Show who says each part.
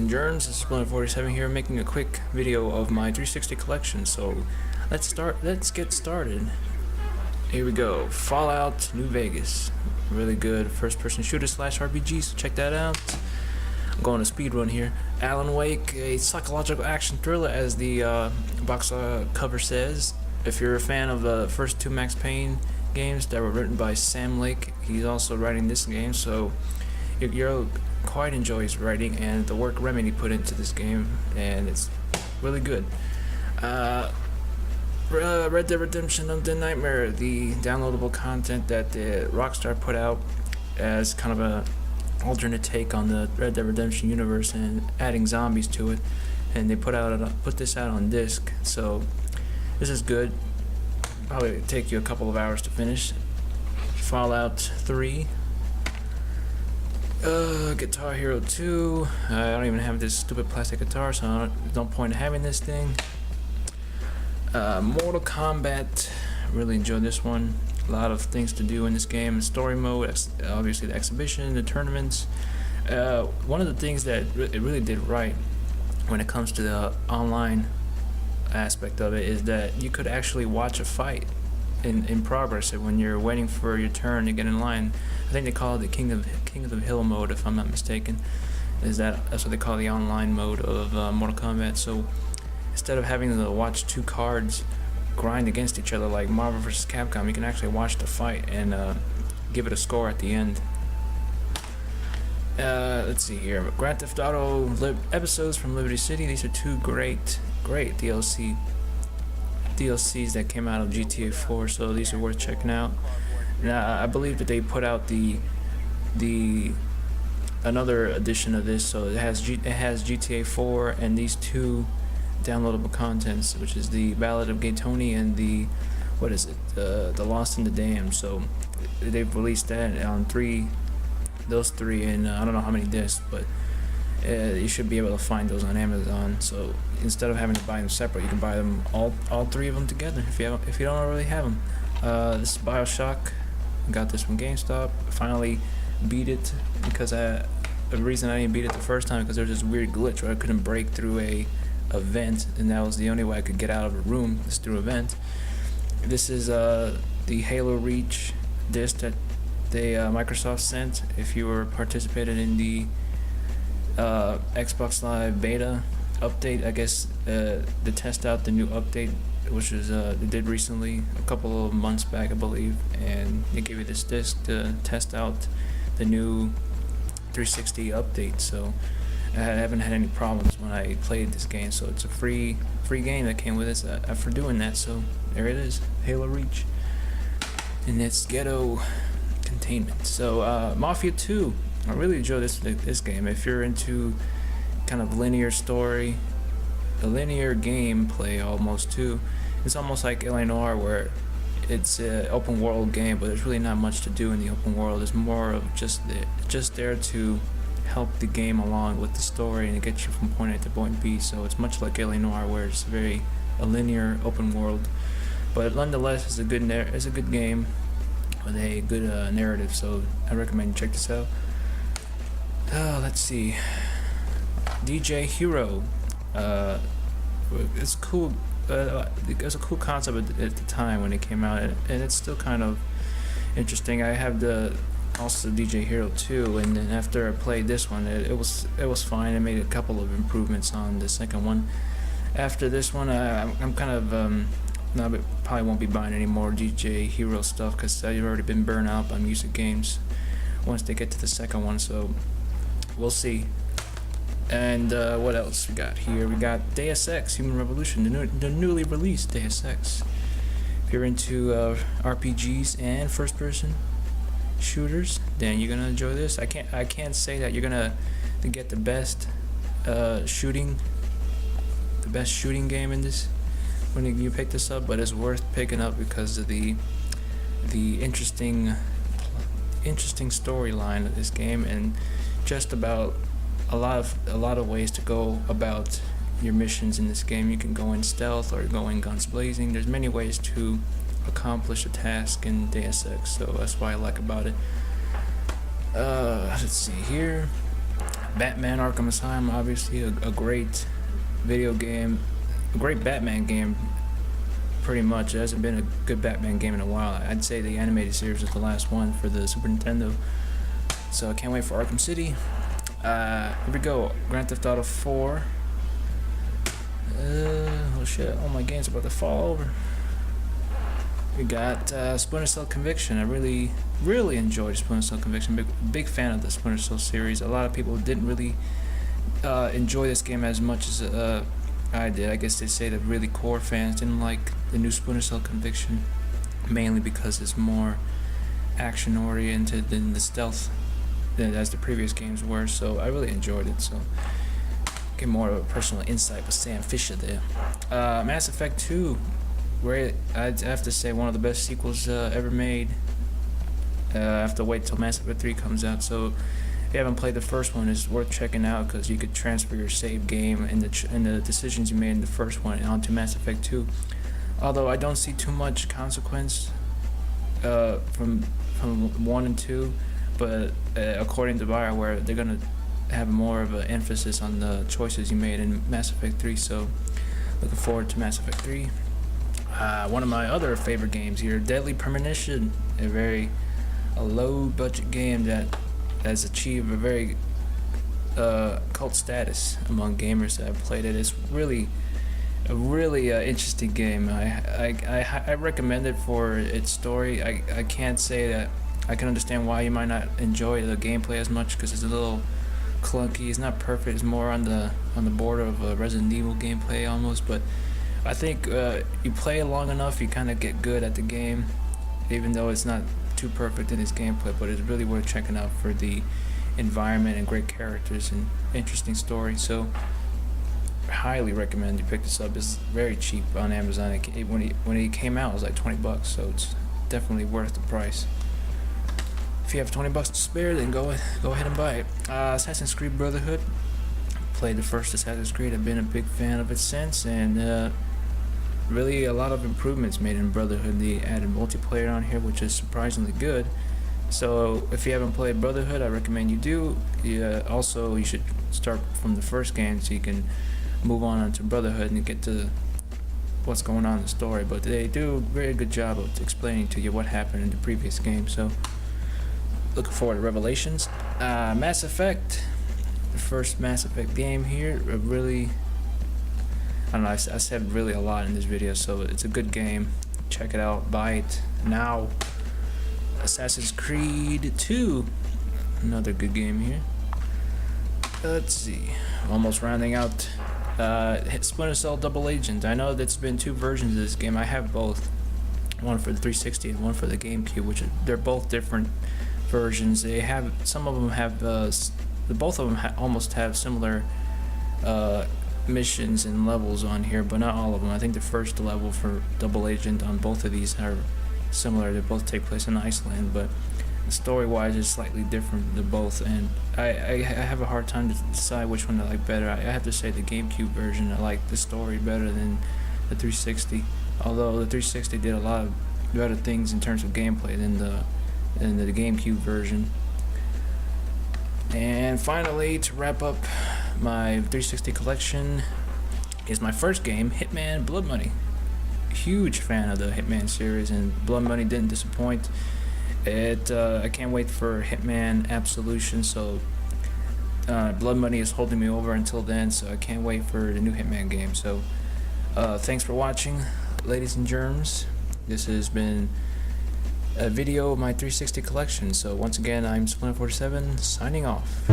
Speaker 1: and germs, this is Splinterfortyseven here, making a quick video of my 360 collection. So let's get started. Here we go. Fallout New Vegas, really good first-person shooter / RPG. So check that out. I'm going to speedrun here. Alan Wake, a psychological action thriller, as the box cover says. If you're a fan of the first two Max Payne games that were written by Sam Lake, he's also writing this game. So you'll quite enjoy his writing and the work Remedy put into this game, and it's really good. Red Dead Redemption Undead Nightmare, the downloadable content that Rockstar put out as kind of a alternate take on the Red Dead Redemption universe and adding zombies to it, and they put this out on disc. So this is good. Probably take you a couple of hours to finish. Fallout 3. Guitar Hero 2. I don't even have this stupid plastic guitar, so no point in having this thing. Mortal Kombat. Really enjoyed this one. A lot of things to do in this game. Story mode, obviously the exhibition, the tournaments. One of the things that it really did right when it comes to the online aspect of it is that you could actually watch a fight in progress when you're waiting for your turn to get in line. I think they call it the King of the Hill mode, if I'm not mistaken. That's what they call the online mode of Mortal Kombat. So instead of having to watch two cards grind against each other like Marvel vs. Capcom, you can actually watch the fight and give it a score at the end. Let's see here. Grand Theft Auto episodes from Liberty City. These are two great DLCs that came out of GTA 4, so these are worth checking out. Now, I believe that they put out another edition of this, so it has GTA 4 and these two downloadable contents, which is the Ballad of Gay Tony and the Lost and the Damned. So they've released that on those three, and I don't know how many discs, but you should be able to find those on Amazon. So instead of having to buy them separate, you can buy them all three of them together if you don't already have them. This is BioShock. I got this from GameStop. Finally beat it, because the reason I didn't beat it the first time because there was this weird glitch where I couldn't break through a vent, and that was the only way I could get out of a room, is through a vent. This is the Halo Reach disc that Microsoft sent if you were participated in the Xbox Live beta update. I guess to test out the new update, which was they did recently, a couple of months back, I believe, and they gave you this disc to test out the new 360 update. So I haven't had any problems when I played this game, so it's a free game that came with it for doing that. So there it is, Halo Reach, and it's ghetto containment. So Mafia II, I really enjoy this game. If you're into kind of linear story, a linear gameplay almost too, it's almost like LA Noire, where it's an open world game, but there's really not much to do in the open world. It's more of just there to help the game along with the story and get you from point A to point B. So it's much like LA Noire, where it's a linear open world, but nonetheless it's a good game with a good narrative. So I recommend you check this out. Let's see. DJ Hero. It's cool. It was a cool concept at the time when it came out, and it's still kind of interesting. I have also DJ Hero 2, and then after I played this one, it was fine. I made a couple of improvements on the second one. After this one, I'm kind of probably won't be buying any more DJ Hero stuff, because I've already been burnt out by music games once they get to the second one. So we'll see. And what else we got here? We got Deus Ex Human Revolution, the newly released Deus Ex. If you're into RPGs and first-person shooters, then you're gonna enjoy this. I can't say that you're gonna get the best shooting game in this when you pick this up, but it's worth picking up because of the interesting storyline of this game, and just about a lot of ways to go about your missions in this game. You can go in stealth or go in guns blazing. There's many ways to accomplish a task in Deus Ex, so that's what I like about it. Let's see here. Batman Arkham Asylum, obviously a great video game, a great Batman game. Pretty much, there hasn't been a good Batman game in a while. I'd say the animated series was the last one for the Super Nintendo. So I can't wait for Arkham City. Here we go. Grand Theft Auto 4. Oh shit! All my games are about to fall over. We got Splinter Cell Conviction. I really enjoyed Splinter Cell Conviction. Big fan of the Splinter Cell series. A lot of people didn't really enjoy this game as much as I did. I guess they say that really core fans didn't like the new Splinter Cell Conviction, mainly because it's more action oriented than the stealth as the previous games were. So I really enjoyed it. So get more of a personal insight with Sam Fisher there. Mass Effect 2, where I'd have to say one of the best sequels ever made. I have to wait till Mass Effect 3 comes out. So if you haven't played the first one, it's worth checking out because you could transfer your save game and the decisions you made in the first one onto Mass Effect 2. Although I don't see too much consequence from 1 and 2, but according to BioWare, they're gonna have more of an emphasis on the choices you made in Mass Effect 3. So looking forward to Mass Effect 3. One of my other favorite games here, Deadly Premonition, a low budget game that has achieved a very cult status among gamers that have played it. It's really a really interesting game. I recommend it for its story. I can't say that I can understand why you might not enjoy the gameplay as much because it's a little clunky. It's not perfect. It's more on the border of Resident Evil gameplay almost. But I think you play it long enough, you kind of get good at the game, even though it's not too perfect in its gameplay. But it's really worth checking out for the environment and great characters and interesting story. So highly recommend you pick this up. It's very cheap on Amazon. When it came out, it was like $20, so it's definitely worth the price. If you have $20 to spare, then go ahead and buy it. Assassin's Creed Brotherhood. Played the first Assassin's Creed. I've been a big fan of it since, and really a lot of improvements made in Brotherhood. They added multiplayer on here, which is surprisingly good. So if you haven't played Brotherhood, I recommend you do. Also, you should start from the first game so you can move on to Brotherhood and get to what's going on in the story. But they do a very good job of explaining to you what happened in the previous game. So looking forward to Revelations. Mass Effect, the first Mass Effect game here. I don't know, I said really a lot in this video, so it's a good game. Check it out, buy it now. Assassin's Creed 2, another good game here. Let's see, almost rounding out Splinter Cell Double Agent. I know there's been two versions of this game. I have both, one for the 360 and one for the GameCube, which they're both different versions. They have, some of them have both of them almost have similar missions and levels on here, but not all of them. I think the first level for Double Agent on both of these are similar. They both take place in Iceland, but story-wise it's slightly different to both, and I have a hard time to decide which one I like better. I have to say the GameCube version, I like the story better than the 360, although the 360 did a lot of better things in terms of gameplay than the GameCube version. And finally, to wrap up my 360 collection, is my first game, Hitman Blood Money. Huge fan of the Hitman series, and Blood Money didn't disappoint. I can't wait for Hitman Absolution, so Blood Money is holding me over until then, so I can't wait for the new Hitman game. So thanks for watching, ladies and germs. This has been a video of my 360 collection. So once again, I'm Splinterfortyseven signing off.